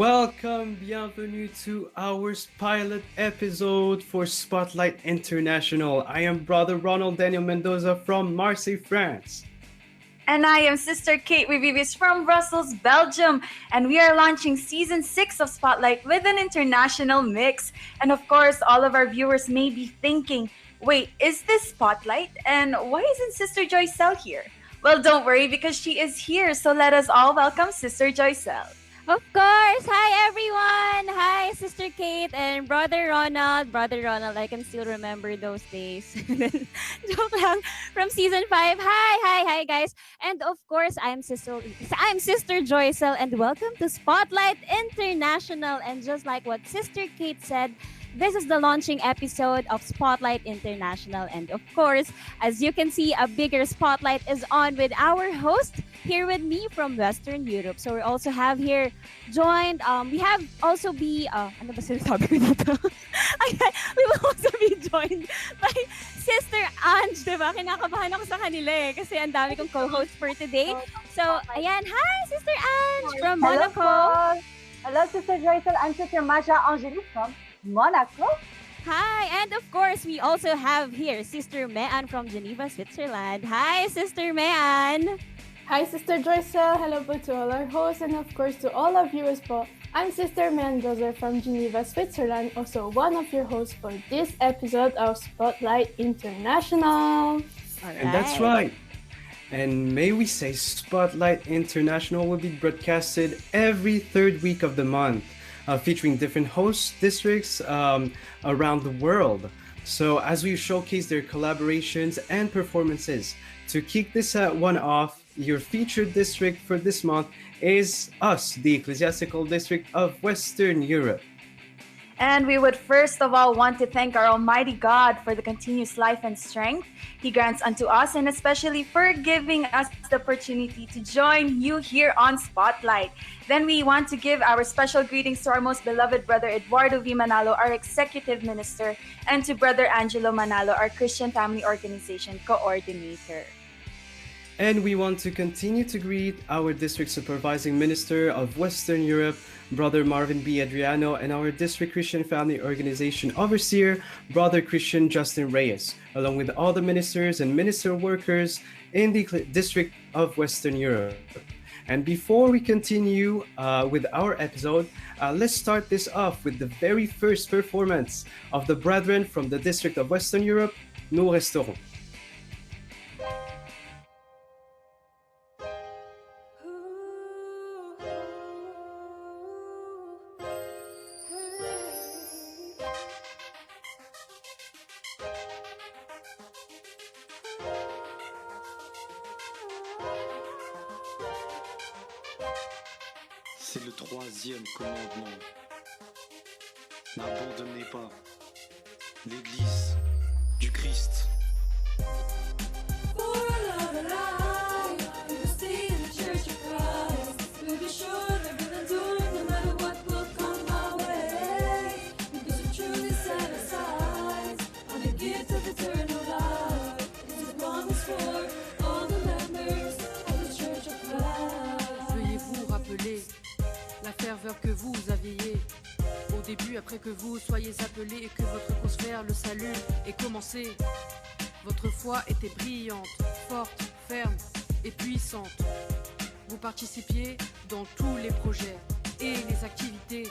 Welcome, bienvenue to our pilot episode for Spotlight International. I am Brother Ronald Daniel Mendoza from Marseille, France. And I am Sister Kate Wivivis from Brussels, Belgium. And we are launching Season 6 of Spotlight with an international mix. And of course, all of our viewers may be thinking, wait, is this Spotlight? And why isn't Sister Joycel here? Well, don't worry because she is here. So let us all welcome Sister Joycel. Of course! Hi, everyone! Hi, Sister Kate and Brother Ronald. Brother Ronald, I can still remember those days. Joke lang. From Season 5. Hi, guys. And of course, I'm Sister Joycel, and welcome to Spotlight International. And just like what Sister Kate said, this is the launching episode of Spotlight International. And of course, as you can see, a bigger spotlight is on with our host here with me from Western Europe. So we also have here joined, we have also be, ano ba sinasabi ko dito? We will also be joined by Sister Ange, diba? Kinakabahan ako sa kanila kasi ang dami kong co-host for today. So, ayan, hi Sister Ange from Monaco. Hello, Sister Joycel. I'm Sister Masha Angelique from Monaco. Hi, and of course, we also have here Sister Mean from Geneva, Switzerland. Hi, Sister Mean. Hi, Sister Joycel. Hello po to all our hosts and of course to all our viewers po. I'm Sister Mendoza from Geneva, Switzerland, also one of your hosts for this episode of Spotlight International. And that's right. And may we say Spotlight International will be broadcasted every third week of the month, featuring different host districts around the world. So as we showcase their collaborations and performances, to kick this one off, your featured district for this month is us, the Ecclesiastical District of Western Europe. And we would first of all want to thank our Almighty God for the continuous life and strength He grants unto us, and especially for giving us the opportunity to join you here on Spotlight. Then we want to give our special greetings to our most beloved Brother Eduardo V. Manalo, our Executive Minister, and to Brother Angelo Manalo, our Christian Family Organization Coordinator. And we want to continue to greet our District Supervising Minister of Western Europe, Brother Marvin B. Adriano, and our District Christian Family Organization Overseer, Brother Christian Justin Reyes, along with all the ministers and minister workers in the District of Western Europe. And before we continue with our episode, let's start this off with the very first performance of the brethren from the District of Western Europe, Nous, Resterons. C'est le troisième commandement. N'abandonnez pas l'Église du Christ. Que vous aviez au début, après que vous soyez appelés et que votre cause vers le salut ait commencé. Votre foi était brillante, forte, ferme et puissante. Vous participiez dans tous les projets et les activités.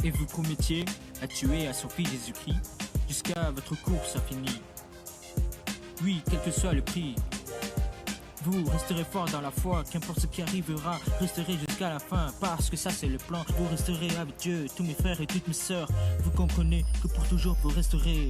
Et vous promettiez à tuer à son fils Jésus-Christ jusqu'à votre course infinie. Oui, quel que soit le prix. Vous resterez fort dans la foi, qu'importe ce qui arrivera, resterez jusqu'à la fin, parce que ça c'est le plan. Vous resterez avec Dieu, tous mes frères et toutes mes sœurs. Vous comprenez que pour toujours vous resterez.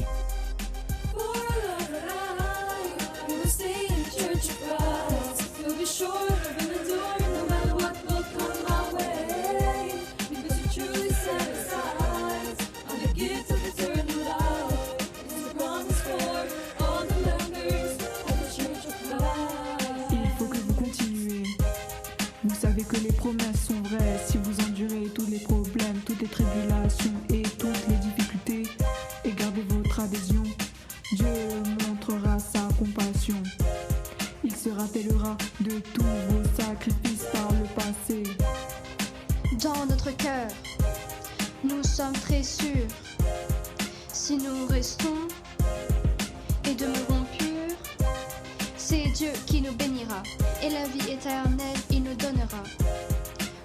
Que les promesses sont vraies si vous endurez tous les problèmes, toutes les tribulations et toutes les difficultés et gardez votre adhésion. Dieu montrera sa compassion. Il se rappellera de tous vos sacrifices par le passé. dans notre cœur. Nous sommes très sûrs, si nous restons et demeurons purs, c'est Dieu qui nous bénira et la vie éternelle il nous donnera.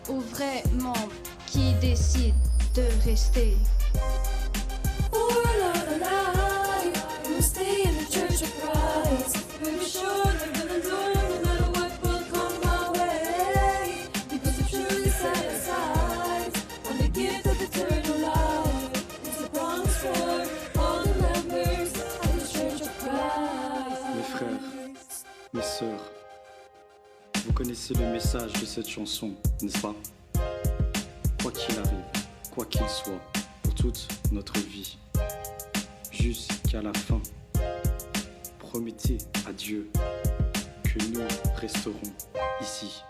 Aux vrais membres qui décident de rester. Mes sœurs, vous connaissez le message de cette chanson, n'est-ce pas? Quoi qu'il arrive, quoi qu'il soit, pour toute notre vie, jusqu'à la fin, promettez à Dieu que nous resterons ici.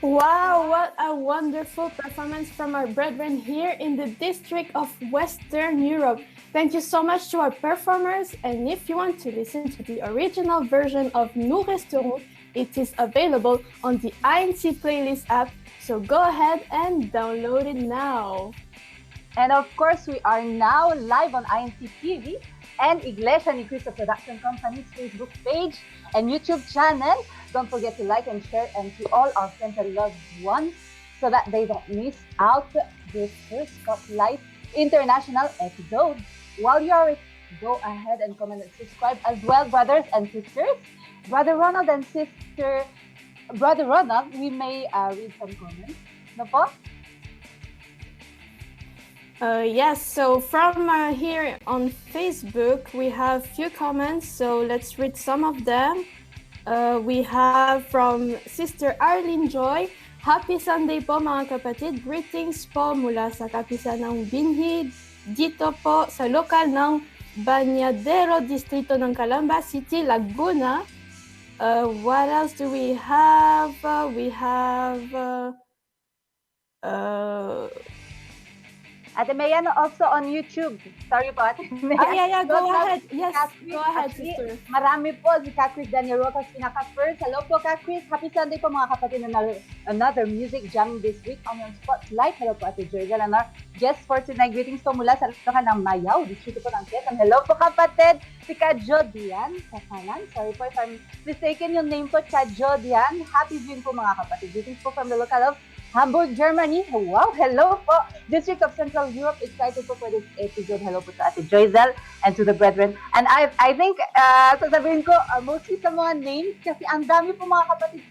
Wow, what a wonderful performance from our brethren here in the District of Western Europe. Thank you so much to our performers, and if you want to listen to the original version of Nous, Resterons, it is available on the INC Playlist app, so go ahead and download it now. And of course, we are now live on INCTV and Iglesia ni Cristo Production Company's Facebook page and YouTube channel. Don't forget to like and share, and to all our friends and loved ones, so that they don't miss out this first Spotlight International episode. While you are, go ahead and comment and subscribe as well, brothers and sisters. Brother Ronald and Brother Ronald, we may read some comments. No po? Yes, so from here on Facebook, we have few comments, so let's read some of them. We have from Sister Arlene Joy. Happy Sunday po mga kapatid. Greetings po mula sa kapisan ng Binhi dito po sa lokal ng Bañadero, Distrito ng Calamba City, Laguna. What else do we have? Ate Mayan also on YouTube. Sorry po, Ate Mayan. Yeah, go ahead. Yes, go ahead, sister. Marami po si Chris Daniel Rojas pinaka-first. Hello po, Chris. Happy Sunday po mga kapatid. Another music jamming this week on your Spotlight. Hello po, Ate Joyzel. And our guest for tonight, greetings po mula sa lokal ng Mayaw, Distrito po ng Quezon. Hello po, kapatid. Si Kadjo Dian Kasalan. Sorry po if I'm mistaken yung name po, Kadjo Dian. Happy viewing po mga kapatid. Greetings po from the local of Hamburg, Germany. Wow, hello po. District of Central Europe, excited po for this episode. Hello po to Ate Joyzel and to the brethren. And I think, sasabihin ko, mostly sa mga names, kasi ang dami po mga kapatid.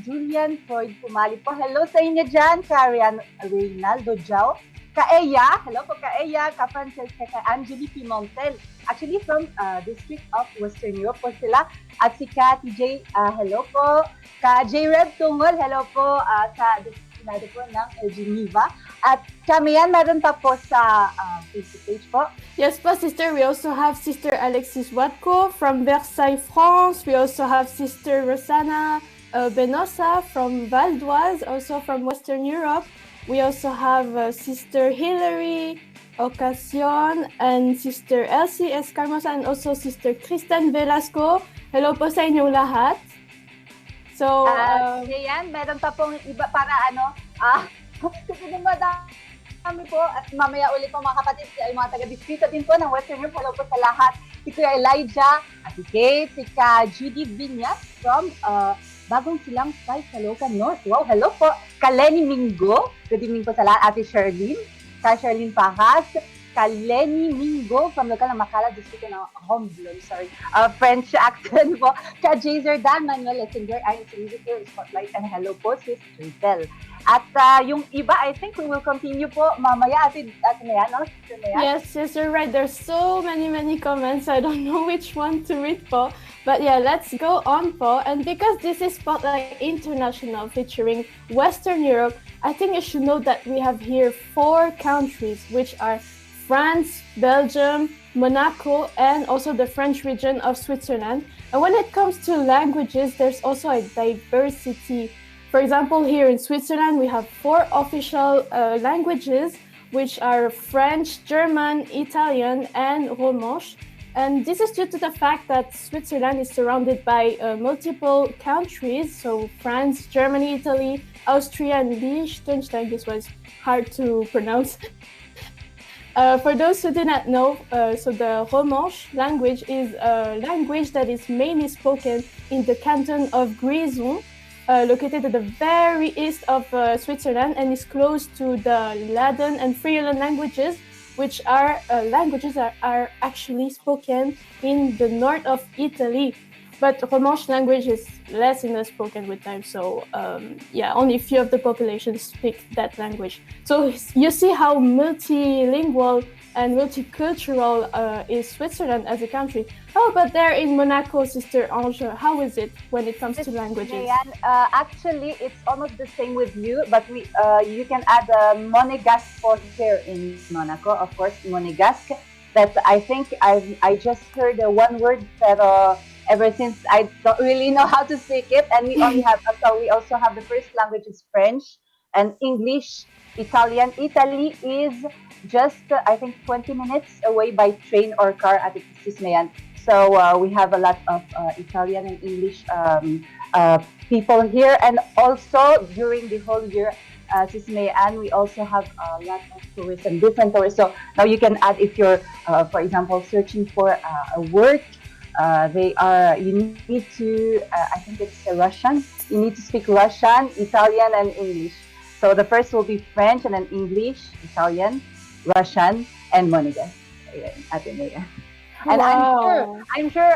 Julian Freud Pumali po. Hello sa inyo dyan. Karian Reynaldo Jao. Kaeya, hello po Kaeya, Ka-Francesca, Ka-Angeli Pimentel. Actually from District of Western Europe po sila. At si Ka-TJ, hello po. Ka-J-Reb Tungol, hello po sa destinado po ng Geneva. At kami yan, meron pa po sa Facebook page po. Yes po, sister. We also have Sister Alexis Watko from Versailles, France. We also have Sister Rosanna Benosa from Val d'Oise, also from Western Europe. We also have Sister Hilary Occasion and Sister Elsie Escarmosa and also Sister Kristen Velasco. Hello po sa inyong lahat. So, yan, meron pa pong iba para kasi madami po at mamaya ulit po mga kapatid, ay mga taga-distrito din po ng Western Europe. Hello po sa lahat. Si Kuya Elijah, si Kate, si Ka Judy Vinyas from Bagong Silang Sky sa Local North. Wow, hello po. Kaleni Mingo. Good evening po sa lahat. Ate Sherlyn. Ka Sherlyn Pahas. Kaleni Mingo from local ng Macala District ng Romblon, sorry. French accent po. Ka Jazer Dan Manuel Lessinger, INCMV here, Spotlight, and hello po, Sis Giselle. At yung iba, I think we will continue po mamaya. Ate Mayan, no? Yes, you're right. There's so many comments. I don't know which one to read po. But yeah, let's go on po. And because this is Spotlight International featuring Western Europe, I think you should know that we have here 4 countries, which are France, Belgium, Monaco, and also the French region of Switzerland. And when it comes to languages, there's also a diversity. For example, here in Switzerland, we have 4 official languages, which are French, German, Italian, and Romansh. And this is due to the fact that Switzerland is surrounded by multiple countries, so France, Germany, Italy, Austria, and Liechtenstein. This was hard to pronounce. For those who do not know, so the Romansh language is a language that is mainly spoken in the canton of Grisons, located at the very east of Switzerland, and is close to the Ladin and Friolan languages, which are languages that are actually spoken in the north of Italy. But Romansh language is less and less spoken with time, so only a few of the population speak that language. So you see how multilingual and multicultural is Switzerland as a country. How about there in Monaco, Sister Ange? How is it when it comes to languages? Actually, it's almost the same with you, but you can add Monégasque for here in Monaco, of course, Monégasque. That I think I just heard one word that ever since I don't really know how to speak it, and we also have the first language is French and English, Italian. Italy is just I think 20 minutes away by train or car at Sismayan. So we have a lot of Italian and English people here, and also during the whole year, Sismayan, we also have a lot of tourism, different tourists. So now you can add if you're, for example, searching for a work. You need to, I think it's Russian. You need to speak Russian, Italian, and English. So the first will be French, and then English, Italian, Russian, and Monégasque. And wow. I'm sure,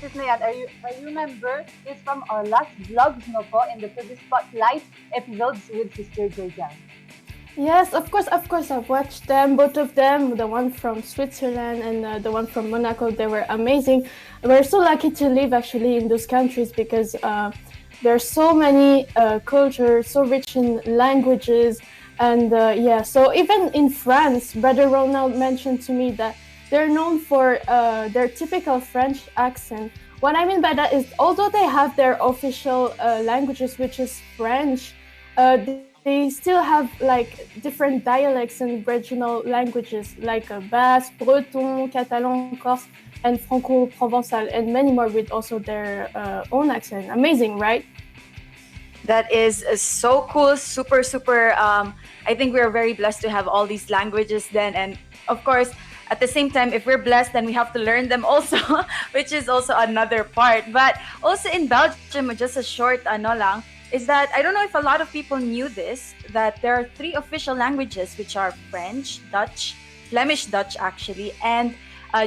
Sis Mayan, I remember it's from our last vlogs, no po, in the previous Spotlight episodes with Sister Georgia. Yes, of course, I've watched them, both of them, the one from Switzerland and the one from Monaco. They were amazing. We're so lucky to live actually in those countries because there are so many cultures, so rich in languages. And so even in France, Brother Ronald mentioned to me that they're known for their typical French accent. What I mean by that is, although they have their official languages, which is French, they still have like different dialects and regional languages like Basque, Breton, Catalan, Corse, and Franco-Provençal, and many more with also their own accent. Amazing, right? That is so cool, super. I think we're very blessed to have all these languages then, and of course, at the same time, if we're blessed, then we have to learn them also, which is also another part. But also in Belgium, just a short lang, is that I don't know if a lot of people knew this, that there are 3 official languages, which are French, Dutch, Flemish Dutch actually, and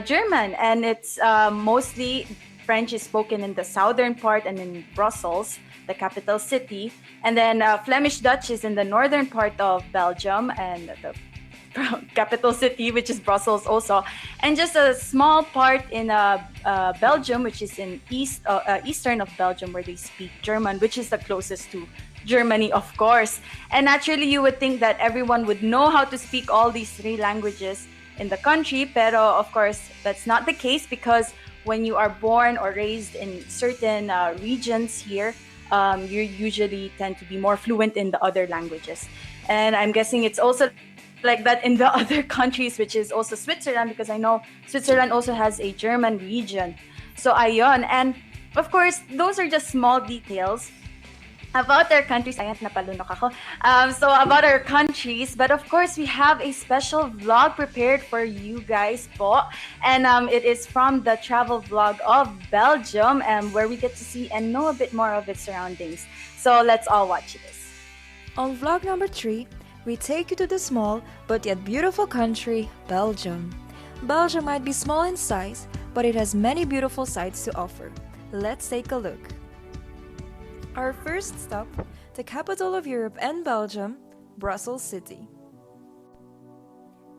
German. And it's mostly French is spoken in the southern part and in Brussels, the capital city. And then Flemish Dutch is in the northern part of Belgium and the capital city, which is Brussels also, and just a small part in Belgium, which is in eastern of Belgium, where they speak German, which is the closest to Germany, of course. And naturally, you would think that everyone would know how to speak all these 3 languages in the country, pero of course, that's not the case, because when you are born or raised in certain regions here, you usually tend to be more fluent in the other languages. And I'm guessing it's also like that in the other countries, which is also Switzerland, because I know Switzerland also has a German region. So ayon, and of course, those are just small details about our countries. Ayan, napalunok ako. So about our countries, but of course, we have a special vlog prepared for you guys po. And it is from the travel vlog of Belgium, where we get to see and know a bit more of its surroundings. So let's all watch this. On vlog number 3, We take you to the small but yet beautiful country, Belgium. Belgium might be small in size, but it has many beautiful sights to offer. Let's take a look. Our first stop, the capital of Europe and Belgium, Brussels City.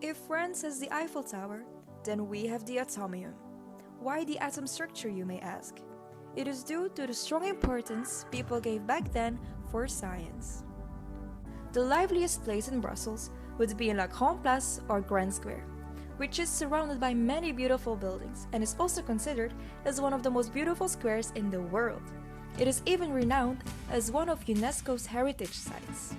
If France has the Eiffel Tower, then we have the atomium. Why the atom structure, you may ask? It is due to the strong importance people gave back then for science. The liveliest place in Brussels would be in La Grande Place or Grand Square, which is surrounded by many beautiful buildings and is also considered as one of the most beautiful squares in the world. It is even renowned as one of UNESCO's heritage sites.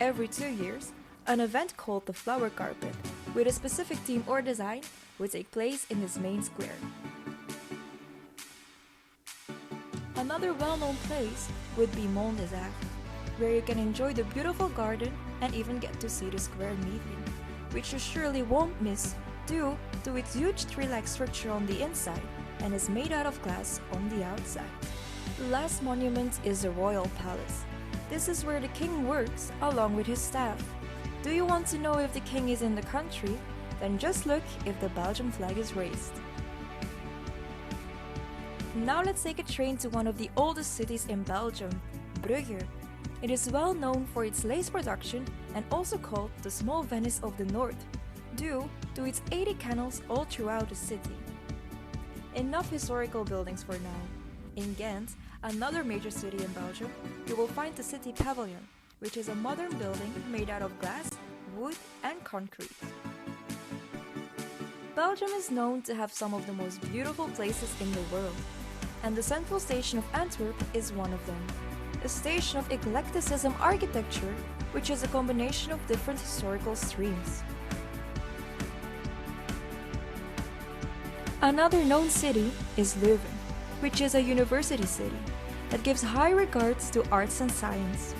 Every 2 years, an event called the Flower Carpet, with a specific theme or design, would take place in this main square. Another well-known place would be Mont des Arts, where you can enjoy the beautiful garden and even get to see the square meeting, which you surely won't miss due to its huge tree-like structure on the inside and is made out of glass on the outside. The last monument is the Royal Palace. This is where the king works along with his staff. Do you want to know if the king is in the country? Then just look if the Belgian flag is raised. Now let's take a train to one of the oldest cities in Belgium, Brugge. It is well known for its lace production and also called the Small Venice of the North, due to its 80 canals all throughout the city. Enough historical buildings for now. In Ghent, another major city in Belgium, you will find the City Pavilion, which is a modern building made out of glass, wood and concrete. Belgium is known to have some of the most beautiful places in the world, and the central station of Antwerp is one of them. A station of eclecticism architecture, which is a combination of different historical streams. Another known city is Leuven, which is a university city that gives high regards to arts and science.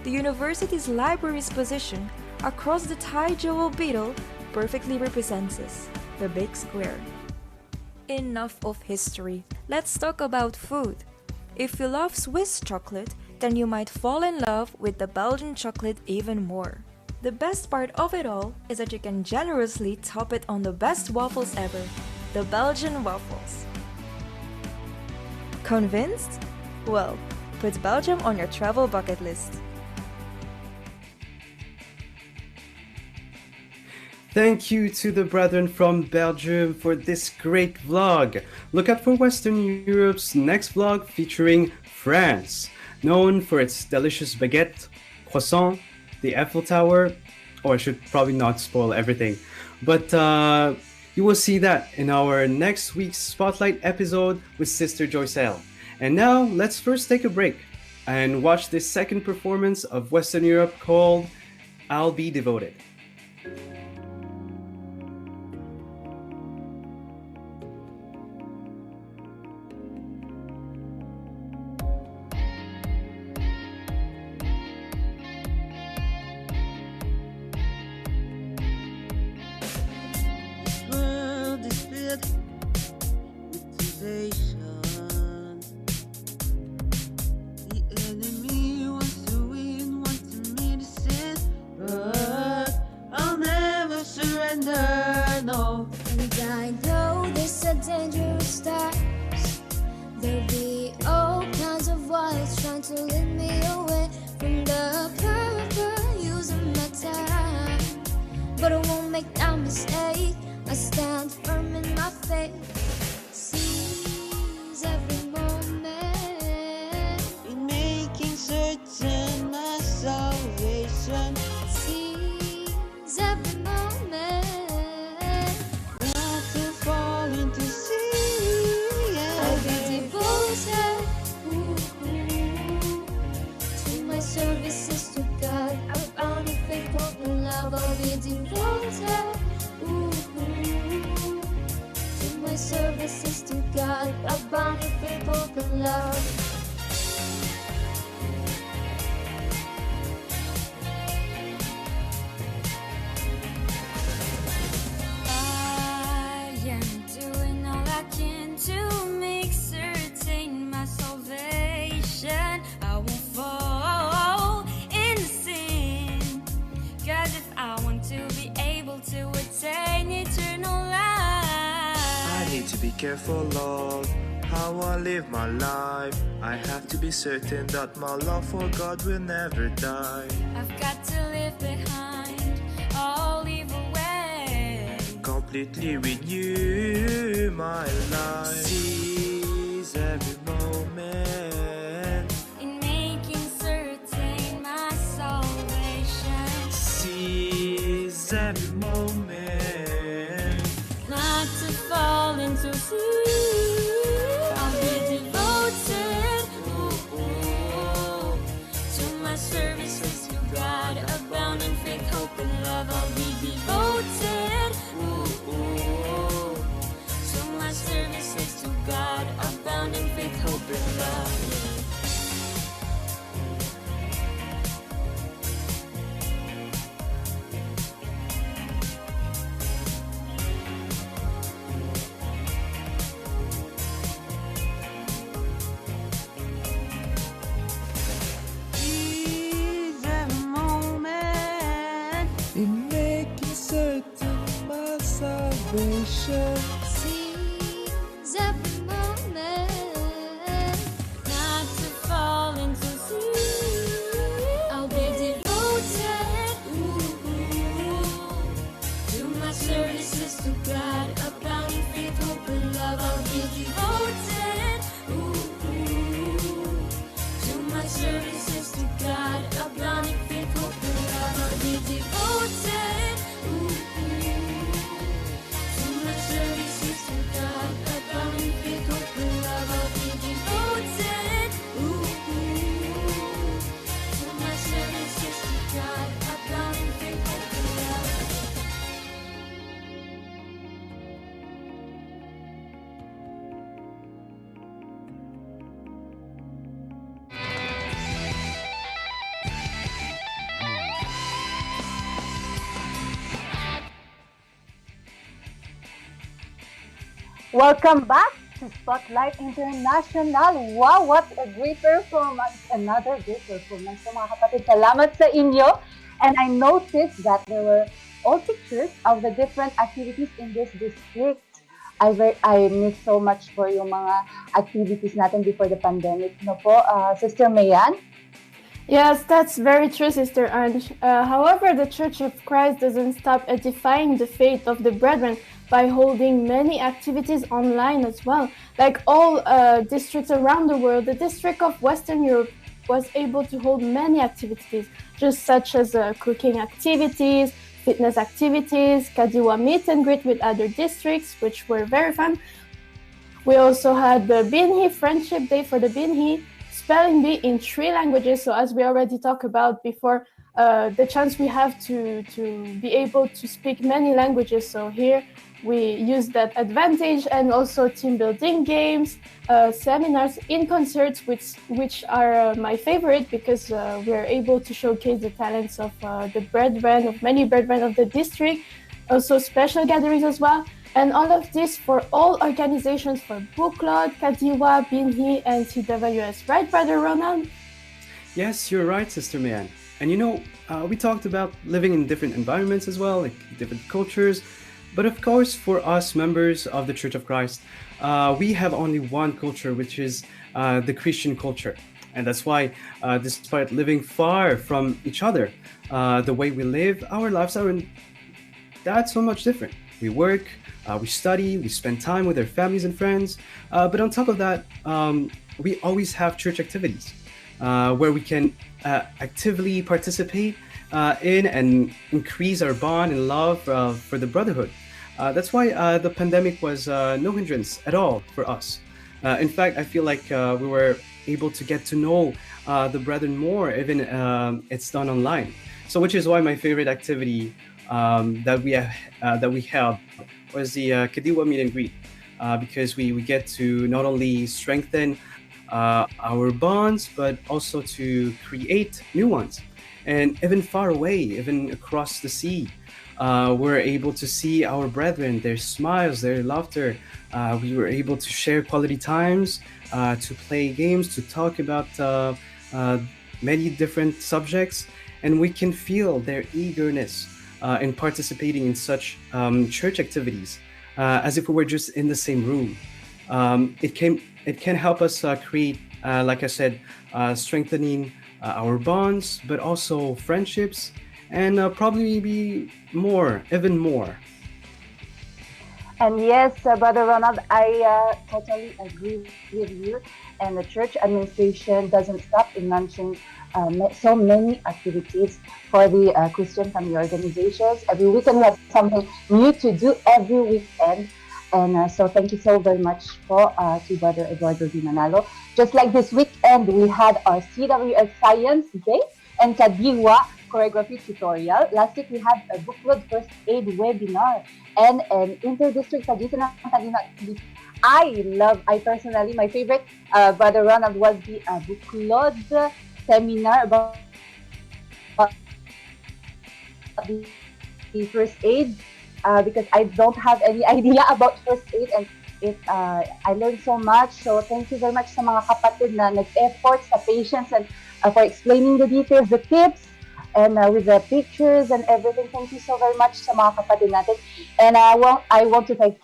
The university's library's position across the Thai jewel beetle perfectly represents this, the big square. Enough of history, let's talk about food. If you love Swiss chocolate, then you might fall in love with the Belgian chocolate even more. The best part of it all is that you can generously top it on the best waffles ever, the Belgian waffles. Convinced? Well, put Belgium on your travel bucket list. Thank you to the brethren from Belgium for this great vlog. Look out for Western Europe's next vlog featuring France, known for its delicious baguette, croissant, the Eiffel Tower, or I should probably not spoil everything, but you will see that in our next week's Spotlight episode with Sister Joycelle. And now, let's first take a break and watch this second performance of Western Europe called I'll Be Devoted. careful, Lord, how I live my life. I have to be certain that my love for God will never die. I've got to leave behind all evil ways. Completely renew my life. Seize every moment in making certain my salvation. Seize every moment not to fall into sin. I'll be devoted to my services to God, abounding faith, hope, and love. I'll be devoted to my services to God, abounding faith, hope, and love. in making certain my salvation. Seize every moment not to fall into sin. I'll be devoted to my services to God, abounding faith, hope, and love. I'll be devoted to my services to God, abounding faith, hope, and love. I'll be devoted to my services to God, abounding faith, hope, and love. I'll be devoted to my services to God, abounding faith, hope, and love. Welcome back to Spotlight International. Wow, what a great performance. Another great performance. So mga kapatid, salamat sa inyo. And I noticed that there were all pictures of the different activities in this district. I miss so much for yung mga activities natin before the pandemic. No po, Sister Mayan? Yes, that's very true, Sister Ange. However, the Church of Christ doesn't stop edifying the faith of the brethren by holding many activities online as well. Like all districts around the world, the District of Western Europe was able to hold many activities, just such as cooking activities, fitness activities, Kadiwa meet and greet with other districts, which were very fun. We also had the Binhi Friendship Day for the Binhi, spelling bee in 3 languages. So as we already talked about before, the chance we have to be able to speak many languages. So here we use that advantage, and also team building games, seminars, in concerts, which are my favorite because we are able to showcase the talents of the brethren, of many brethren of the district. Also special gatherings as well. And all of this for all organizations for Buklod, Kadiwa, Binhi, and CWS. Right, Brother Ronald? Yes, you're right, Sister Mayan. And you know, we talked about living in different environments as well, like different cultures. But of course, for us members of the Church of Christ, we have only one culture, which is the Christian culture. And that's why, despite living far from each other, the way we live, our lives aren't that so much different. We work, we study, we spend time with our families and friends. But on top of that, we always have church activities where we can actively participate in and increase our bond and love for the brotherhood. That's why the pandemic was no hindrance at all for us. In fact, I feel like we were able to get to know the brethren more, even it's done online. So, which is why my favorite activity that we held was the Kadiwa meet and greet, because we get to not only strengthen our bonds, but also to create new ones. And even far away, even across the sea, we're able to see our brethren, their smiles, their laughter. We were able to share quality times, to play games, to talk about many different subjects, and we can feel their eagerness in participating in such church activities, as if we were just in the same room. It can help us create, like I said, strengthening our bonds, but also friendships, and probably be more, even more. And yes, Brother Ronald, I totally agree with you. And the church administration doesn't stop in launching so many activities for the Christian family organizations. Every weekend we have something new to do every weekend. And so thank you so very much to Brother Eduardo Di Manalo. Just like this weekend, we had our CWS Science Day and Kadiwa choreography tutorial. Last week, we had a bookload first aid webinar and an inter-district Tagisan ng Talino activity. I personally, my favorite, Brother Ronald, was the bookload seminar about the first aid because I don't have any idea about first aid, and I learned so much. So thank you very much sa mga kapatid na nag-effort sa patience and for explaining the details, the tips, and with the pictures and everything. Thank you so very much sa mga kapatid natin. And I want to thank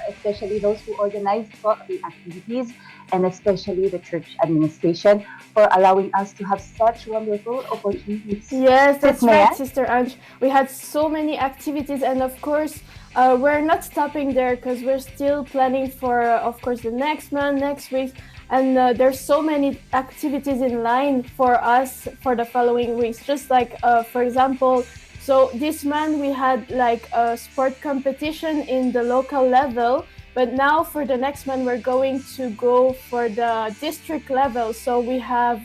especially those who organized the activities, and especially the church administration for allowing us to have such wonderful opportunities. Yes, that's right, Sister Ange. We had so many activities, and of course, we're not stopping there because we're still planning for, of course, the next month, next week. And there's so many activities in line for us for the following weeks. Just like, for example, so this month we had like a sport competition in the local level. But now for the next month, we're going to go for the district level. So we have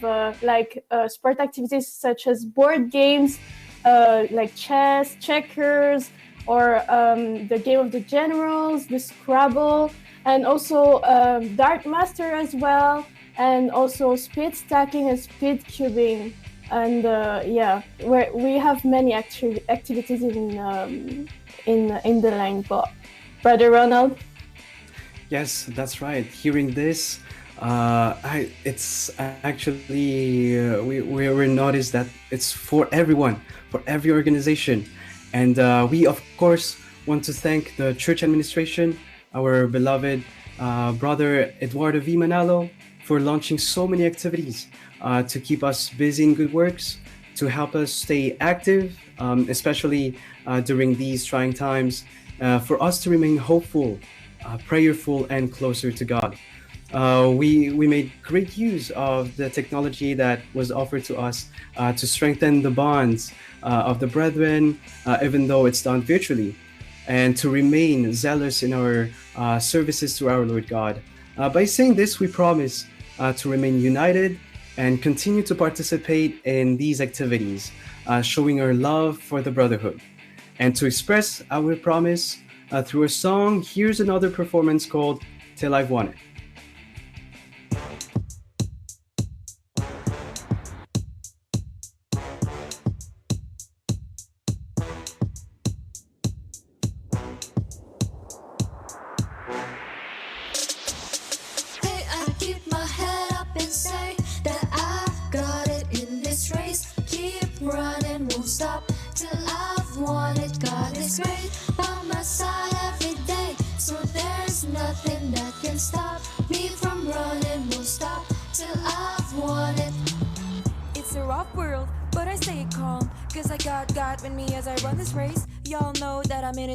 sport activities such as board games, like chess, checkers, or the game of the generals, the Scrabble, and also Dart Master as well, and also speed stacking and speed cubing. And we have many activities in the line. But Brother Ronald? Yes, that's right. Hearing this, it's actually we noticed that it's for everyone, for every organization, and we of course want to thank the church administration, our beloved brother Eduardo V. Manalo, for launching so many activities to keep us busy in good works, to help us stay active, especially during these trying times, for us to remain hopeful, prayerful, and closer to God. We made great use of the technology that was offered to us to strengthen the bonds of the brethren, even though it's done virtually, and to remain zealous in our services to our Lord God. By saying this, we promise to remain united and continue to participate in these activities, showing our love for the brotherhood. And to express our promise through a song, here's another performance called Till I've Won It.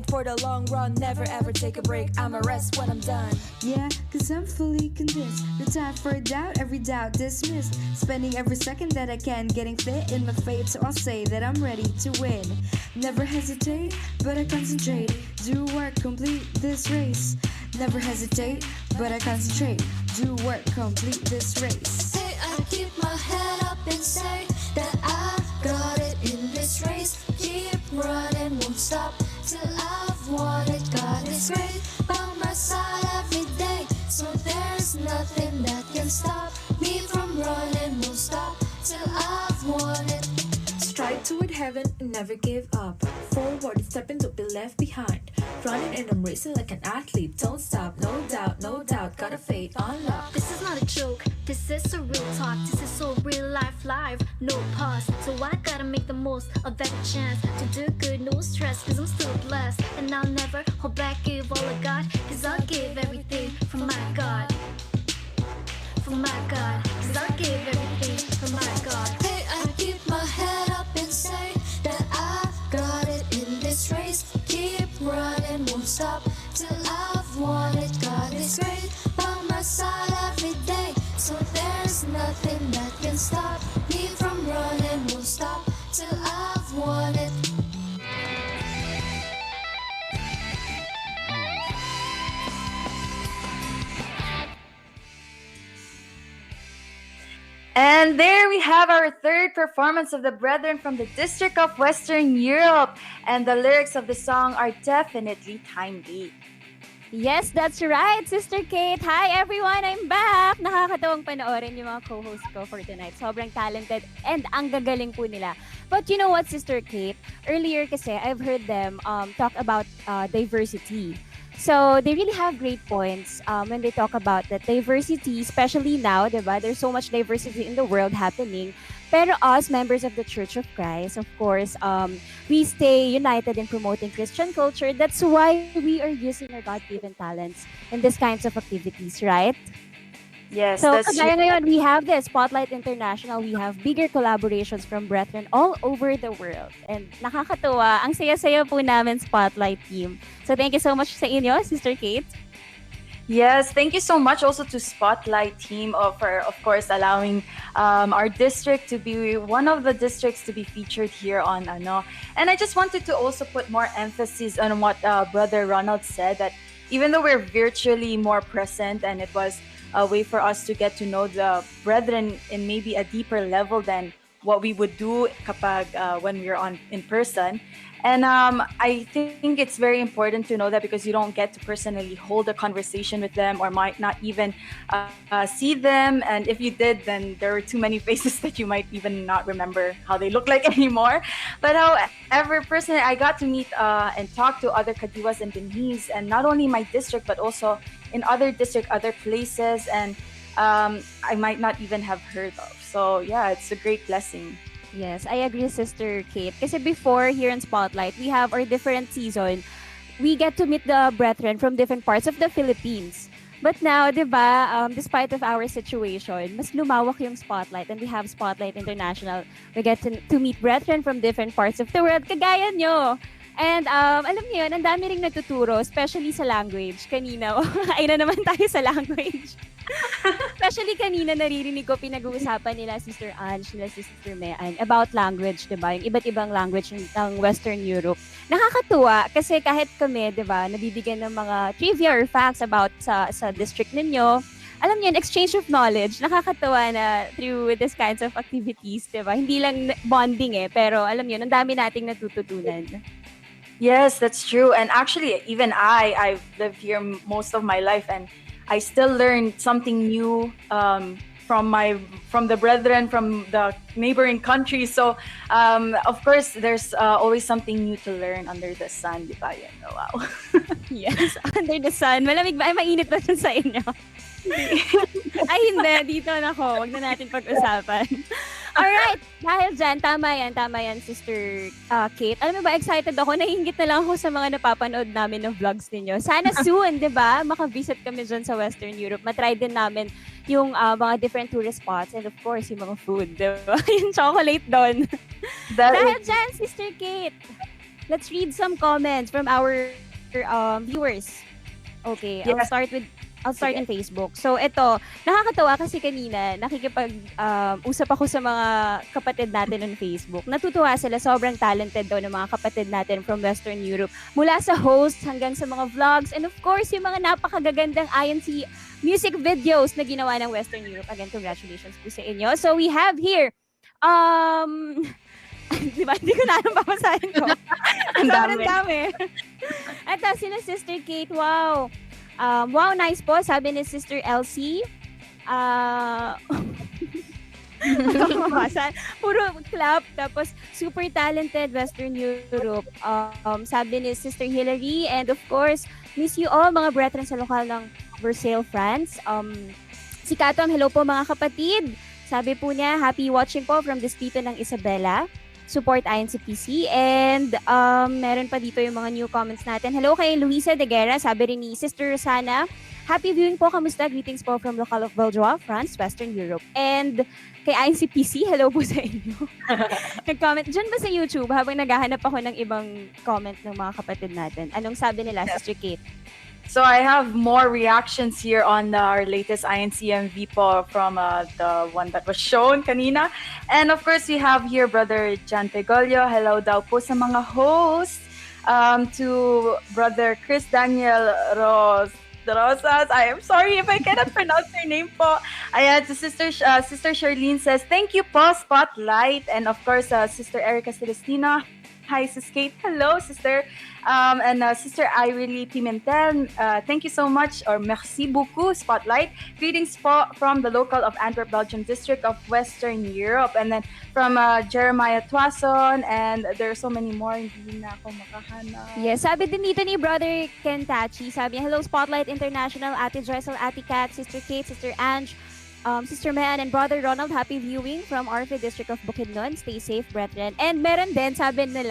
For the long run, never ever take a break. I'ma rest when I'm done. Yeah, cause I'm fully convinced. No time for a doubt, every doubt dismissed. Spending every second that I can, getting fit in my fate. So I'll say that I'm ready to win. Never hesitate, but I concentrate. Do work, complete this race. Never hesitate, but I concentrate. Do work, complete this race. Hey, I keep my head up and say that I've got it in this race. Keep running, won't stop till I've won it. God is great, by my side every day. So there's nothing that can stop me from running, won't stop till I've won it. Strive toward heaven and never give up. Forward, stepping, don't be left behind. Running and I'm racing like an athlete. Don't stop, no doubt, got a fate on lock. This is not a joke, this is a real talk. This is so real life, no pause. So I gotta make the most of every chance to do good, no stress, cause I'm still blessed. And I'll never hold back, give all I got, cause I'll give everything from my God. nothing that can stop me from running. Won't stop till I've won it. And there we have our third performance of the Brethren from the District of Western Europe. And the lyrics of the song are definitely timely. Yes, that's right, Sister Kate. Hi, everyone. I'm back. Nakakatawang panoorin yung mga co-host ko for tonight. Sobrang talented and ang gagaling po nila. But you know what, Sister Kate? Earlier kasi, I've heard them talk about diversity. So they really have great points when they talk about that diversity, especially now, diba? There's so much diversity in the world happening. Pero us, members of the Church of Christ, of course, we stay united in promoting Christian culture. That's why we are using our God-given talents in these kinds of activities, right? Yes, so, that's kagaya true. ngayon, we have the Spotlight International. We have bigger collaborations from brethren all over the world. And nakakatuwa, ang saya-saya po namin Spotlight team. So, thank you so much sa inyo, Sister Kate. Yes, thank you so much also to Spotlight team for, of course, allowing our district to be one of the districts to be featured here on Ano. And I just wanted to also put more emphasis on what Brother Ronald said, that even though we're virtually more present and it was a way for us to get to know the brethren in maybe a deeper level than what we would do kapag when we're on in person. And I think it's very important to know that, because you don't get to personally hold a conversation with them, or might not even see them. And if you did, then there were too many faces that you might even not remember how they look like anymore. But however, personally, I got to meet and talk to other Kadiwas and Binhis, and not only my district, but also in other district, other places, and I might not even have heard of. So yeah, it's a great blessing. Yes, I agree, Sister Kate. Kasi before, here in Spotlight, we have our different season. We get to meet the brethren from different parts of the Philippines. But now, di ba, despite of our situation, mas lumawak yung Spotlight, and we have Spotlight International. We get to meet brethren from different parts of the world, kagaya nyo. And alam niyo yun, ang dami ring natuturo, especially sa language. Kanina, ay na naman tayo sa language. Especially kanina, naririnig ko pinag-uusapan nila Sister Ange, nila Sister Mean about language, diba? Yung iba't ibang language ng Western Europe. Nakakatuwa kasi kahit kami, diba, nabibigyan ng mga trivia or facts about sa district ninyo, alam niyo, exchange of knowledge, nakakatuwa na through these kinds of activities, diba? Hindi lang bonding pero alam niyo, ang dami nating natututunan. Yes, that's true. And actually, even I've lived here most of my life, and I still learn something new from the brethren from the neighboring countries. So, of course, there's always something new to learn under the sun, di ba? Wow. Yes, under the sun. Malamig ba? Ay, mainit ba sa inyo? Ay, hindi. Dito na ako. Huwag na natin pag-usapan. Alright. Dahil dyan, tama yan, Sister Kate. Alam mo ba, excited ako. Nahingit na lang ako sa mga napapanood namin ng vlogs ninyo. Sana soon, di ba? Makavisit kami dyan sa Western Europe. Matry din namin yung mga different tourist spots, and of course, yung mga food, di ba? Yung chocolate doon. Dahil dyan, Sister Kate, let's read some comments from our viewers. Okay, yes. I'll start in Facebook. So, ito, nakakatawa kasi kanina, nakikipag-usap ako sa mga kapatid natin on Facebook. Natutuwa sila, sobrang talented daw ng mga kapatid natin from Western Europe. Mula sa hosts hanggang sa mga vlogs, and of course, yung mga napakagagandang INC music videos na ginawa ng Western Europe. Again, congratulations po sa inyo. So, we have here, diba? Hindi ko na alam babasahin ko. Ang dami. Ito, sina Sister Kate, wow. Wow, nice po. Sabi ni Sister Elsie. Puro clap. Tapos, super talented Western Europe. Sabi ni Sister Hilary. And of course, miss you all, mga brethren sa lokal ng Versailles, France. Si Katom, hello po mga kapatid. Sabi po niya, happy watching po from Distrito ng Isabela. Support INCPC. And meron pa dito yung mga new comments natin. Hello kay Luisa de Guerra. Sabi rin ni Sister Rosana, happy viewing po. Kamusta? Greetings po from local of Belgium, France, Western Europe. And kay INCPC, hello po sa inyo. Nag-comment dyan ba sa YouTube habang naghahanap ako ng ibang comment ng mga kapatid natin? Anong sabi nila, Sister Kate? So I have more reactions here on our latest INCMV po from the one that was shown kanina. And of course, we have here Brother Jan Pegolio. Hello daw po sa mga hosts. To Brother Chris Daniel Rosas. I am sorry if I cannot pronounce your name po. Ayan, to Sister Charlene says, thank you po, Spotlight. And of course, Sister Erica Celestina. Hi, Sis Kate. Hello, Sister. And Sister Irely Pimentel, thank you so much, or merci beaucoup, Spotlight. Greetings po from the local of Antwerp, Belgium district of Western Europe. And then from Jeremiah Twason, and there are so many more, hindi na ako makahanap. Yes, sabi din dito ni Brother Kentachi, sabi niya, hello Spotlight International, Ate Joycel, Ate Kat, Sister Kate, Sister Ange, Sister Mehan, and Brother Ronald, happy viewing from Orfe District of Bukidnon. Stay safe, brethren. And meron din, sabi ni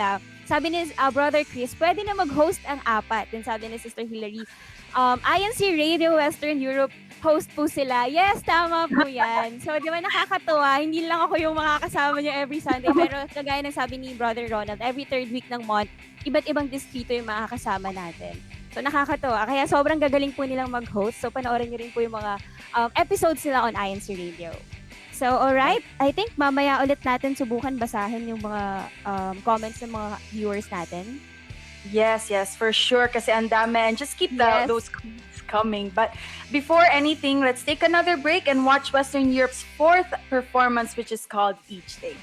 Brother Chris, pwede na mag-host ang apat. Then sabi ni Sister Hilary, INC Radio Western Europe, host po sila. Yes, tama po yan. So, di ba nakakatuwa? Hindi lang ako yung makakasama niyo every Sunday. Pero kagaya ng sabi ni Brother Ronald, every third week ng month, iba't ibang distrito yung makakasama natin. So, nakakatuwa. Kaya sobrang gagaling po nilang mag-host. So, panoorin niyo rin po yung mga episodes nila on INC Radio. So, alright. I think mamaya ulit natin subukan basahin yung mga comments ng mga viewers natin. Yes, for sure. Kasi ang dami. And just keep those comments coming. But before anything, let's take another break and watch Western Europe's fourth performance, which is called Each Day.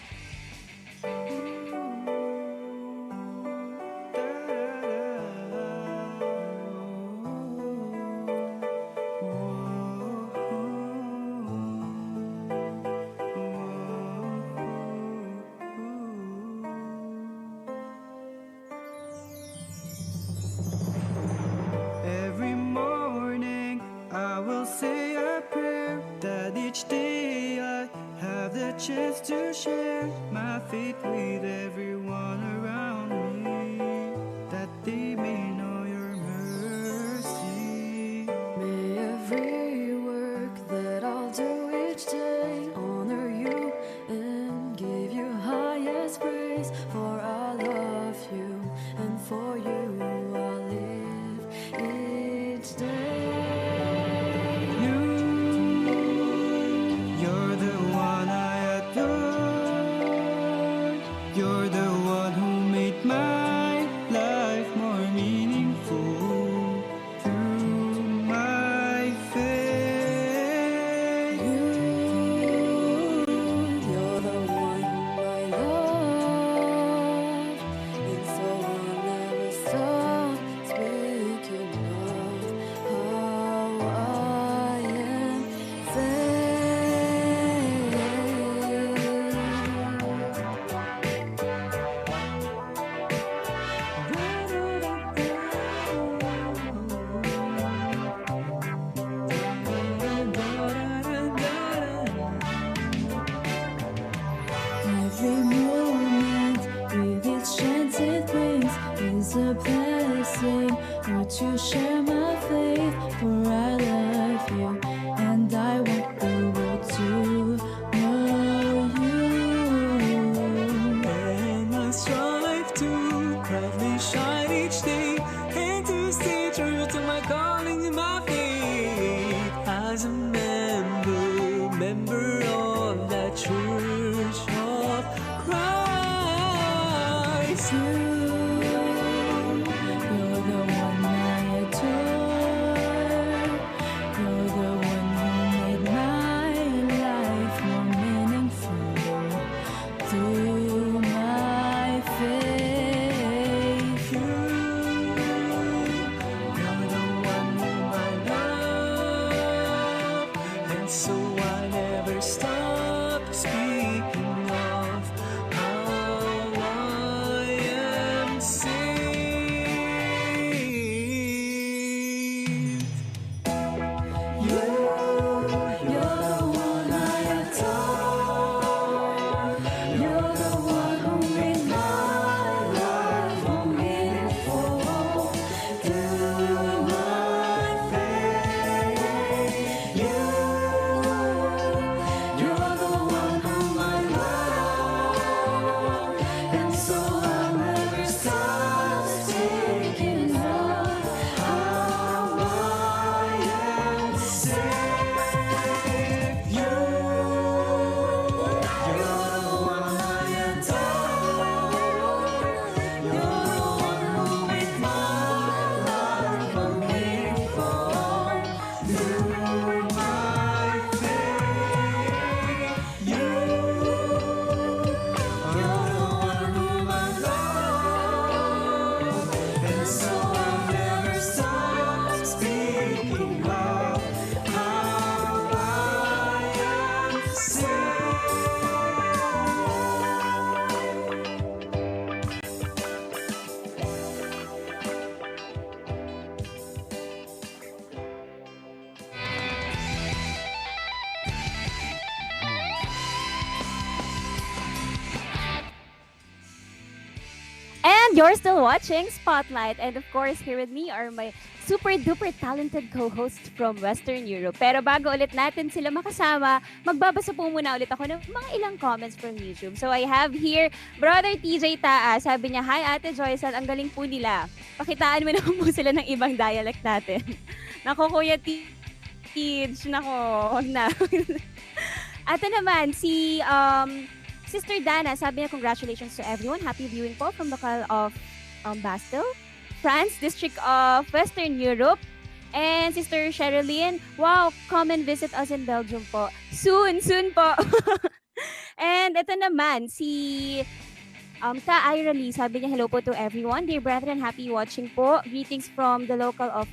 Chance to share my faith with everyone around me, that they may know your mercy. May every work that I'll do each day honor you and give you highest praise. For I love you and for you I'll live each day. You're the one I adore. You're the one who made And you're still watching Spotlight. And of course, here with me are my super duper talented co-hosts from Western Europe. Pero bago ulit natin sila makasama, magbabasa po muna ulit ako ng mga ilang comments from YouTube. So I have here Brother TJ Taa. Sabi niya, "Hi Ate Joyce, ang galing po nila. Pakitaan mo naman po sila ng ibang dialect natin." Nako Kuya TJ, nako, huwag na. Ato naman, si Sister Dana, sabi niya, "Congratulations to everyone. Happy viewing po from local of Bastel, France, District of Western Europe." And Sister Sherilyn, "Wow, come and visit us in Belgium po. Soon po." And ito naman, si Ka Irali, sabi niya, "Hello po to everyone. Dear brethren, happy watching po. Greetings from the local of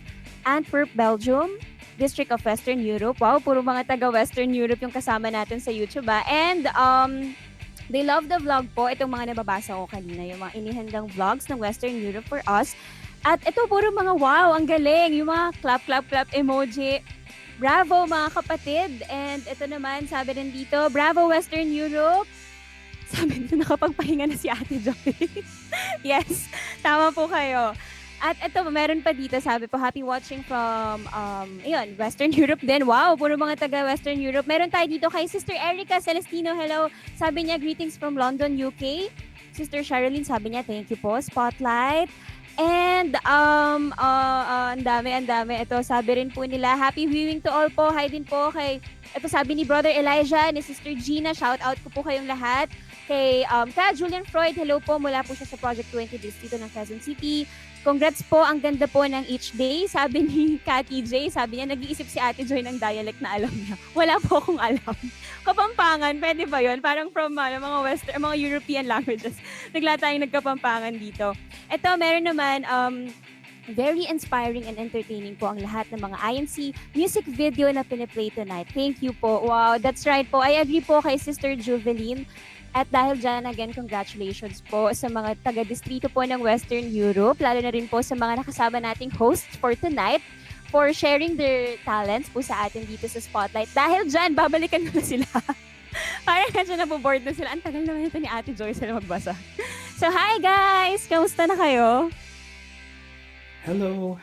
Antwerp, Belgium, District of Western Europe." Wow, puro mga taga-Western Europe yung kasama natin sa YouTube. And they love the vlog po. Itong mga nababasa ko kanina, yung mga inihandang vlogs ng Western Europe for us. At ito, puro mga wow, ang galing. Yung mga clap emoji. Bravo mga kapatid. And ito naman, sabi rin dito, "Bravo Western Europe." Sabi nito, nakapagpahinga na si Ate Joy. Yes, tama po kayo. At ito, meron pa dito, sabi po, "Happy watching from, Western Europe din." Wow, puro mga taga-Western Europe. Meron tayo dito kay Sister Erica Celestino. Hello. Sabi niya, "Greetings from London, UK." Sister Sherilyn, sabi niya, "Thank you po, Spotlight." And, ang dami. Ito, sabi rin po nila, "Happy viewing to all po." Hi din po kay, ito sabi ni Brother Elijah, ni Sister Gina, shout out ko po kayong lahat. Kay Ka Julian Freud, hello po, mula po siya sa Project 20 Distrito ng Quezon City. "Congrats po, ang ganda po ng each day." Sabi ni Cathy J, sabi niya, "Nag-iisip si Ate Joy ng dialect na alam niya." Wala po akong alam. Kapampangan, pwede ba yun? Parang from mga Western, mga European languages. Nagla tayong nagkapampangan dito. Ito, meron naman, very inspiring and entertaining po ang lahat ng mga INC music video na piniplay tonight. Thank you po. Wow, that's right po. I agree po kay Sister Juveline. At dahil dyan, again, congratulations po sa mga taga-distrito po ng Western Europe, lalo na rin po sa mga nakasama nating hosts for tonight for sharing their talents po sa atin dito sa Spotlight. Dahil dyan, babalikan ko na sila. Parang medyo naboboard na sila. Ang tagal naman ito ni Ate Joy sila magbasa. So, hi guys! Kamusta na kayo? Hello.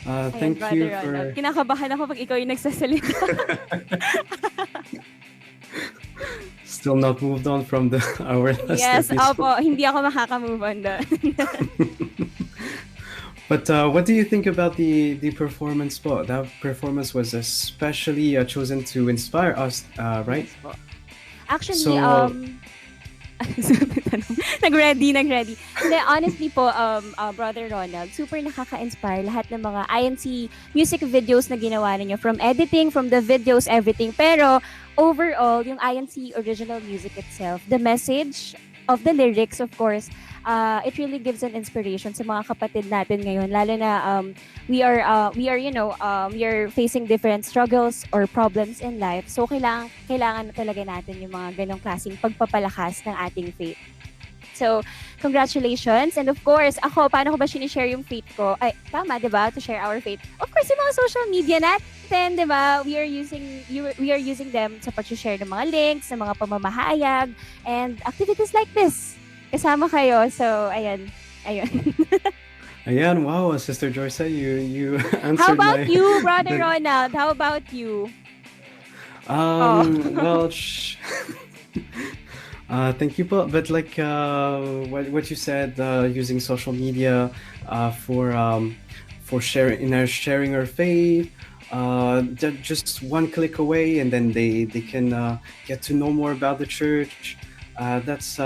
Ayan, Thank you Brother for... Ronald. Kinakabahan ako pag ikaw yung nagsasalita. Still not moved on from our last Yes, episode. opo. Hindi ako makaka-move on doon. But what do you think about the performance po? That performance was especially chosen to inspire us, right? Actually, So, nag-ready. Hindi, honestly po, Brother Ronald, super nakaka-inspire lahat ng mga INC music videos na ginawa ninyo. From editing, from the videos, everything. Pero, overall, yung INC original music itself, the message of the lyrics, of course, it really gives an inspiration sa mga kapatid natin ngayon. Lalo na we are facing different struggles or problems in life. So kailangan talaga natin yung mga ganong klaseng pagpapalakas ng ating faith. So, congratulations. And of course, ako, paano ko ba sinishare yung faith ko? Ay, tama, di ba? To share our faith. Of course, yung mga social media natin, di ba? We are using them sa pag-share ng mga links, ng mga pamamahayag, and activities like this. Kasama kayo. So, ayun. Ayan, wow, Sister Joyce, you answered How about my... you, Brother Ronald? How about you? Well, thank you, but like what you said, using social media for sharing our faith, just one click away, and then they can get to know more about the church. That's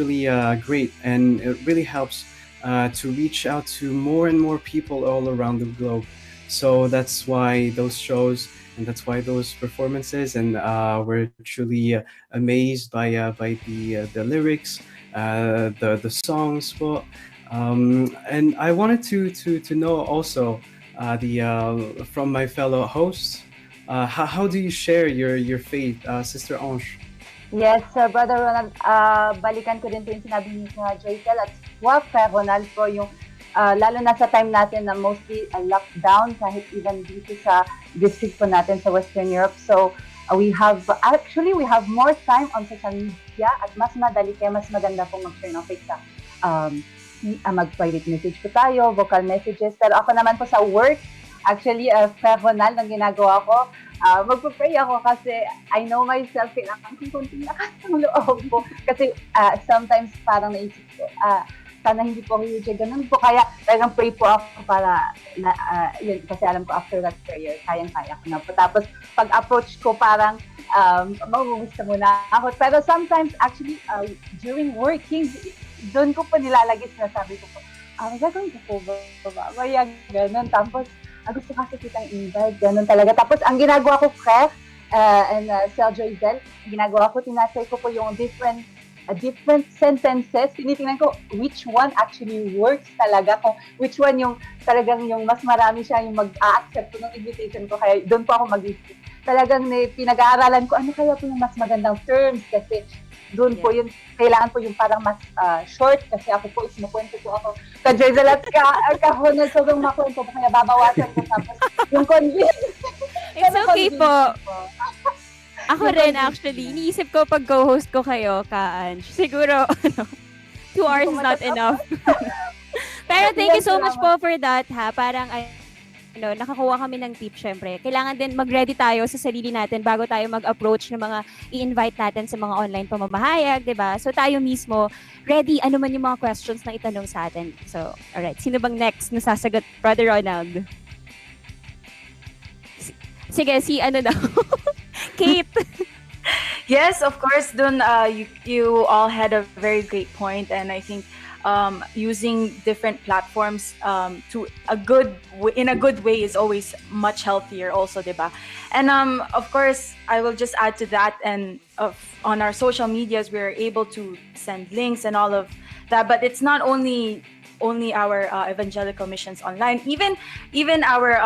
really great, and it really helps to reach out to more and more people all around the globe. So that's why those shows and that's why those performances, and we're truly amazed by the lyrics, the songs. Well, and I wanted to know also from my fellow hosts, how do you share your faith, Sister Ange? Yes, Brother Ronald, balikan ko din po yung sinabi ni Joycel at swak kay Ronald po yung lalo na sa time natin na mostly lockdown kahit even dito sa district po natin sa Western Europe. So we have more time on social media at mas madali kaya mas maganda pong mag-share ng faith sa mag-private message po tayo, vocal messages. Pero ako naman po sa work, actually, personal na ginagawa ko, magpa-pray ako kasi I know myself, kailangan kong kunting lakas ng loob ko. Kasi sometimes parang naisip ko, sana hindi po ako reject. Ganun po. Kaya talagang pray po ako para, yun, kasi alam ko after that prayer, kayang-kaya ko na po. Tapos pag-approach ko parang, magugusta muna ako. Pero sometimes actually, during working, doon ko po nilalagay, sinasabi ko po, gagawin ko po ba? Kaya ganun. Tapos, gusto kasi kitang invite. Ganun talaga. Tapos, ang ginagawa ko, Craig, and Sergio Izel, ginagawa ko, tinasay ko po yung different sentences, tinitingnan ko which one actually works talaga, kung which one yung talagang yung mas marami siya yung mag-a-accept po ng invitation ko, kaya doon po ako mag-isip. Talagang pinag-aaralan ko, ano kaya po yung mas magandang terms, kasi doon po yun, kailangan po yung parang mas short, kasi ako po is makwento po ako. Ka-Joyzel at kahon na sobrang makwento po, kaya babawasan ko tapos yung convince. It's okay po. Ako rin actually, iniisip ko pag co-host ko kayo, Ka-Ange. Siguro, 2 hours is not enough. Pero thank you so much po for that, ha. Parang, nakakuha kami ng tip, syempre. Kailangan din mag-ready tayo sa sarili natin bago tayo mag-approach ng mga i-invite natin sa mga online pamamahayag, diba? So tayo mismo, ready, ano man yung mga questions na itanong sa atin. So, alright. Sino bang next na sasagot? Brother Ronald. Sige, daw. Kate. Yes, of course, Dun, you all had a very great point, and I think using different platforms in a good way is always much healthier also, diba? And of course, I will just add to that, and on our social medias, we're able to send links and all of that, but it's not only our evangelical missions online, even our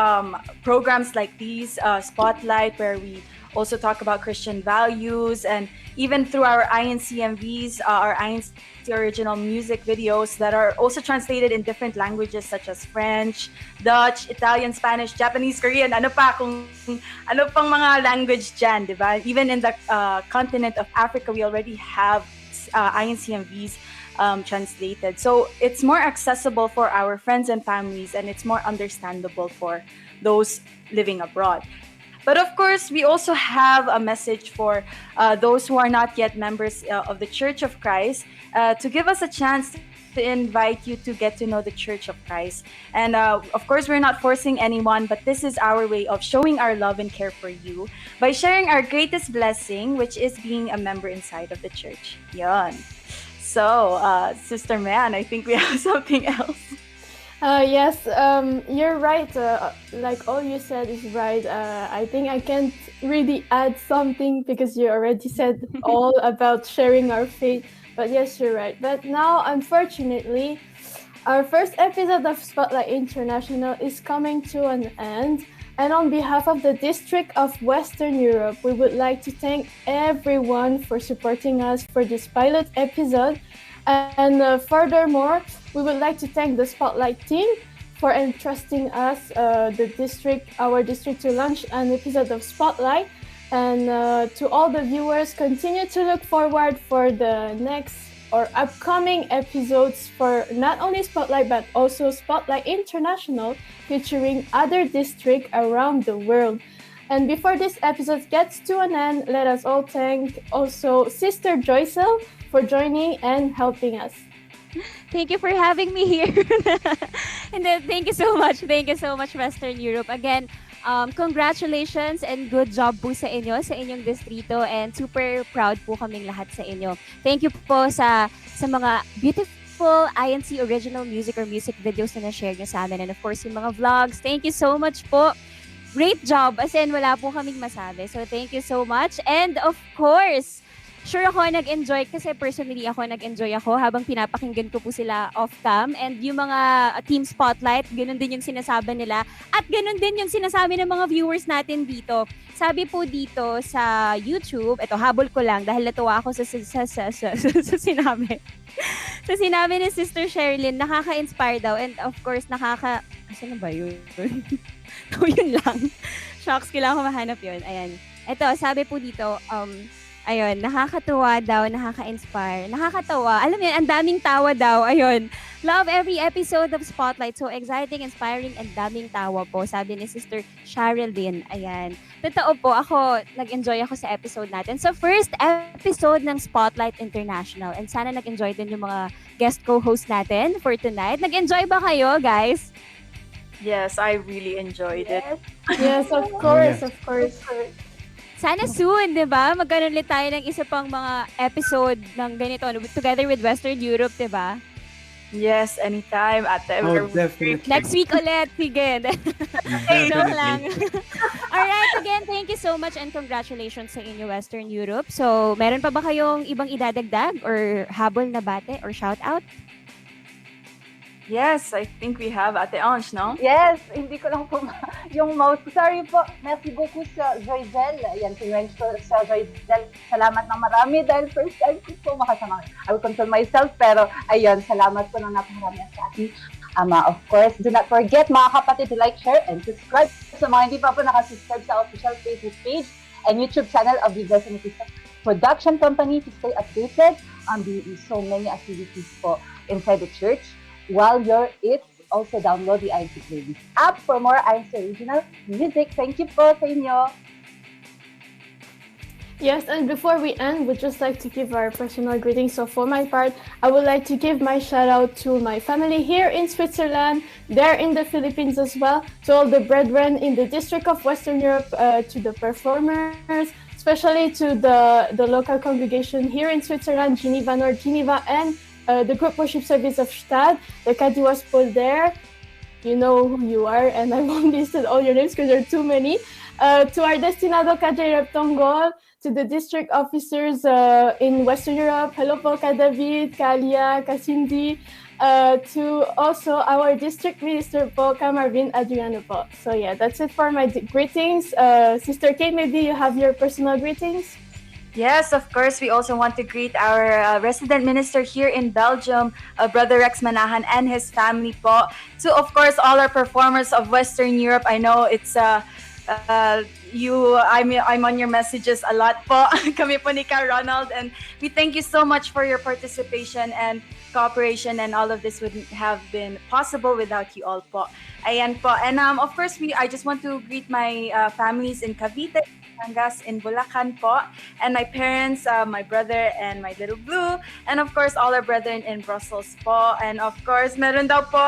programs like these, Spotlight, where we also talk about Christian values, and even through our INCMVs, our INC original music videos that are also translated in different languages such as French, Dutch, Italian, Spanish, Japanese, Korean, ano pang mga language dyan, diba? Even in the continent of Africa, we already have INCMVs translated. So it's more accessible for our friends and families, and it's more understandable for those living abroad. But of course, we also have a message for those who are not yet members of the Church of Christ, to give us a chance to invite you to get to know the Church of Christ. And of course, we're not forcing anyone, but this is our way of showing our love and care for you by sharing our greatest blessing, which is being a member inside of the church. Yon. So, Sister Man, I think we have something else. Yes, you're right. Like all you said is right. I think I can't really add something because you already said all about sharing our faith. But yes, you're right. But now, unfortunately, our first episode of Spotlight International is coming to an end. And on behalf of the District of Western Europe, we would like to thank everyone for supporting us for this pilot episode. And furthermore, we would like to thank the Spotlight team for entrusting us, our district, to launch an episode of Spotlight. And to all the viewers, continue to look forward for the next or upcoming episodes for not only Spotlight but also Spotlight International, featuring other districts around the world. And before this episode gets to an end, let us all thank also Sister Joycel for joining and helping us. Thank you for having me here. And then, thank you so much, Western Europe. Again, congratulations and good job po sa inyo, sa inyong distrito, and super proud po kaming lahat sa inyo. Thank you po sa mga beautiful INC original music or music videos na na-share nyo sa amin. And of course, yung mga vlogs. Thank you so much po. Great job. As in, wala po kaming masabi. So, thank you so much. And of course, sure ako nag-enjoy kasi personally nag-enjoy ako habang pinapakinggan ko po sila off-cam, and yung mga team spotlight, ganun din yung sinasabi nila at ganun din yung sinasabi ng mga viewers natin dito. Sabi po dito sa YouTube, ito habol ko lang dahil natuwa ako sa sinabi. Sa sinabi ni Sister Sherilyn, nakaka-inspire daw, and of course asan na ba yun? So, yun lang. Shocks, kailangan ko mahanap yun. Ayan. Ito, sabi po dito, Ayun, nakakatuwa daw, nakaka-inspire, nakakatawa. Alam mo yun, ang daming tawa daw. Ayun. Love every episode of Spotlight. So exciting, inspiring, and daming tawa po. Sabi ni Sister Sherilyn. Ayan. Totoo po, ako, nag-enjoy ako sa episode natin. So first episode ng Spotlight International. And sana nag-enjoy din yung mga guest co-host natin for tonight. Nag-enjoy ba kayo, guys? Yes, I really enjoyed it. Yes, of course, of course. Sana soon, di ba? Magkaroon ulit tayo ng isa pang mga episode ng ganito together with Western Europe, di ba? Yes, anytime. Definitely. Next week ulit. Sige. Joke lang. Alright, again, thank you so much and congratulations sa inyo, Western Europe. So, meron pa ba kayong ibang idadagdag or habol na bate or shout out? Yes, I think we have Ate Ange, no? Yes, hindi ko lang po yung most. Sorry po. Merci beaucoup sa Joyzel. Yan, pinwench ko sa Joyzel. Salamat ng marami dahil first time ko po makasama. I will control myself, pero ayun, salamat po ng napakarami sa ating ama. Of course, do not forget mga kapatid to like, share, and subscribe. Sa mga hindi pa po nakasubscribe sa official Facebook page and YouTube channel of the Blessing Production Company to stay updated on the so many activities po inside the church. While you're it, also download the INCMV app for more INC original music. Thank you po sa inyo. Yes, and before we end, we'd just like to give our personal greetings. So for my part, I would like to give my shout out to my family here in Switzerland, there in the Philippines as well, to all the brethren in the District of Western Europe, to the performers, especially to the local congregation here in Switzerland, Geneva, North Geneva, and the group worship service of Stad, the Kadiwas Pool there. You know who you are, and I won't list all your names because there are too many. To our Destinado Kajay Reptongol, to the district officers in Western Europe, hello po ka David, Kalia, ka Cindy, to also our district minister po, ka Marvin Adriano po. So yeah, that's it for my greetings. Sister Kate, maybe you have your personal greetings? Yes, of course. We also want to greet our resident minister here in Belgium, Brother Rex Manahan and his family po. To, of course, all our performers of Western Europe. I know it's I'm on your messages a lot po. Kami po ni Ka Ronald, and we thank you so much for your participation and cooperation, and all of this wouldn't have been possible without you all po. Ayan po. And of course, I just want to greet my families in Cavite, Angas, in Bulacan po, and my parents, my brother and my little Blue, and of course all our brethren in Brussels po. And of course, meron daw po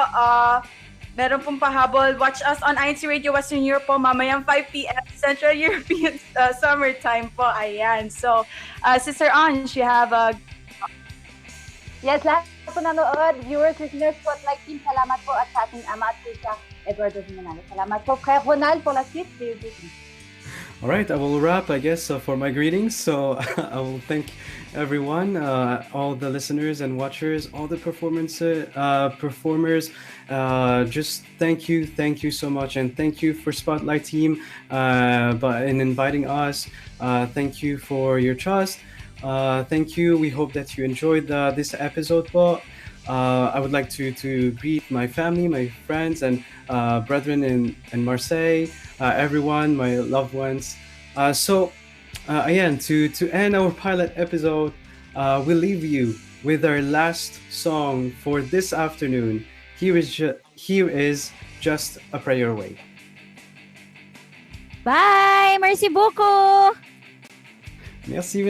meron pong pahabol. Watch us on INC Radio Western Europe po, mamayang 5 p.m. Central European Summertime po. Ayan. So, Sister Ange, you have a... Yes, lahat po nanood, viewers, listeners, Spotlight Team, salamat po at sa ating ama at Kuya Eduardo Jimenez. Salamat po. Kaya Ronald po la suite. All right, I will wrap, I guess, for my greetings. So I will thank everyone, all the listeners and watchers, all the performers. Just thank you so much, and thank you for Spotlight Team in inviting us. Thank you for your trust. Thank you. We hope that you enjoyed this episode. I would like to greet my family, my friends, and brethren in Marseille, everyone, my loved ones. Again, to end our pilot episode, we'll leave you with our last song for this afternoon. Here is Just a Prayer Away. Bye! Merci beaucoup! Merci.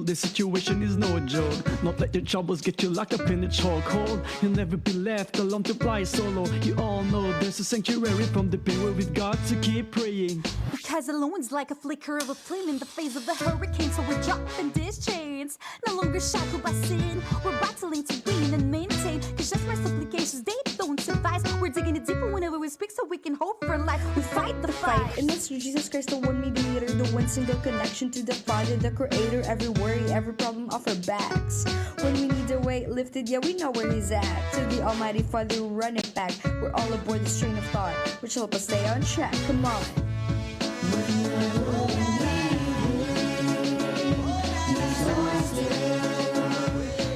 The situation is no joke. Not let your troubles get you locked up in the chokehold. You'll never be left alone to fly solo. You all know there's a sanctuary from the people with God to keep praying. Because alone's like a flicker of a flame in the face of the hurricane. So we're dropping these chains. No longer shackled by sin. We're battling to win and maintain. Cause just my supplications, they don't suffice. We're digging it deeper whenever we speak so we can hope for life. We fight the fight. And it's through Jesus Christ, the one mediator, the one single connection to the Father, the Creator. Every worry, every problem off our backs. When we need the weight lifted, yeah, we know where he's at. To the Almighty Father, who run it back. We're all aboard this train of thought, which help us stay on track. Come on.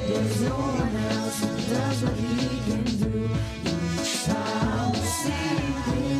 There's no one else who does what he can do. Each time we see him,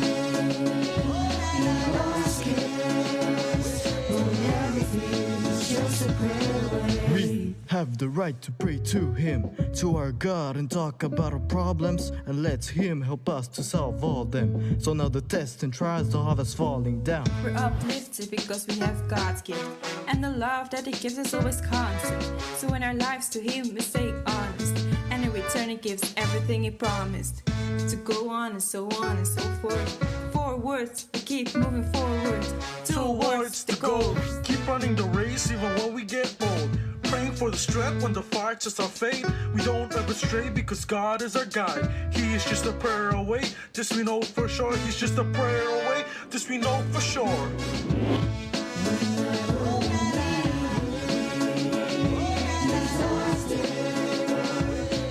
he always cares. But everything is just a prayer away. We have the right to pray to Him, to our God, and talk about our problems, and let Him help us to solve all them. So now the tests and trials don't have us falling down. We're uplifted because we have God's gift, and the love that He gives is always constant. So in our lives to Him we stay honest, and in return He gives everything He promised. To go on and so forth. Forwards, we keep moving forward towards the goal. Keep running the race even when we get old. Praying for the strength when the fight just our fate. We don't ever stray because God is our guide. He is just a prayer away. This we know for sure. He's just a prayer away. This we know for sure.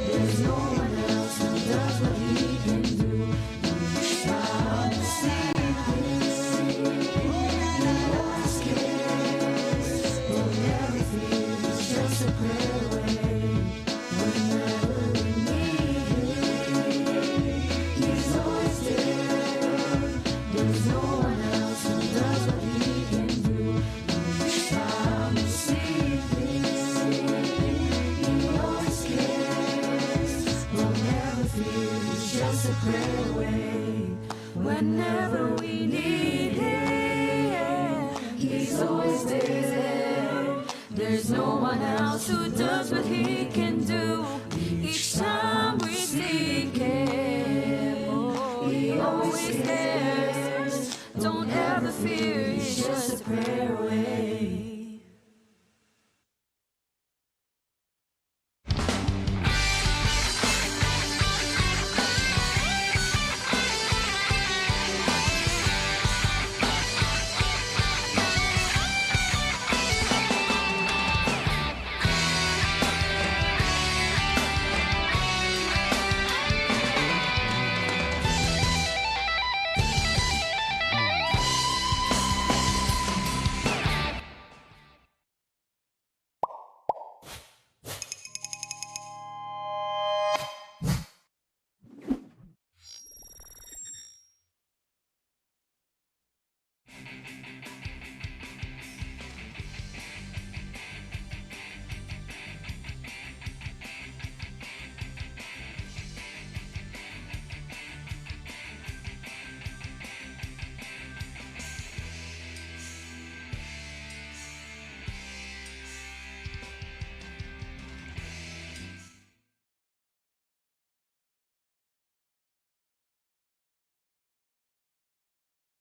There's no one else who does what he can do. Each time we see him, he always cares. But everything is just a prayer away. Whenever we need him, he's always there. There's no one else who does what he can do. Each time we see him, he always cares. We'll never fear, it's just a prayer away. Whenever we need him, he's always there. There's no one else who does what he can do. Each time we seek him, he always cares. Don't ever fear, it's just a prayer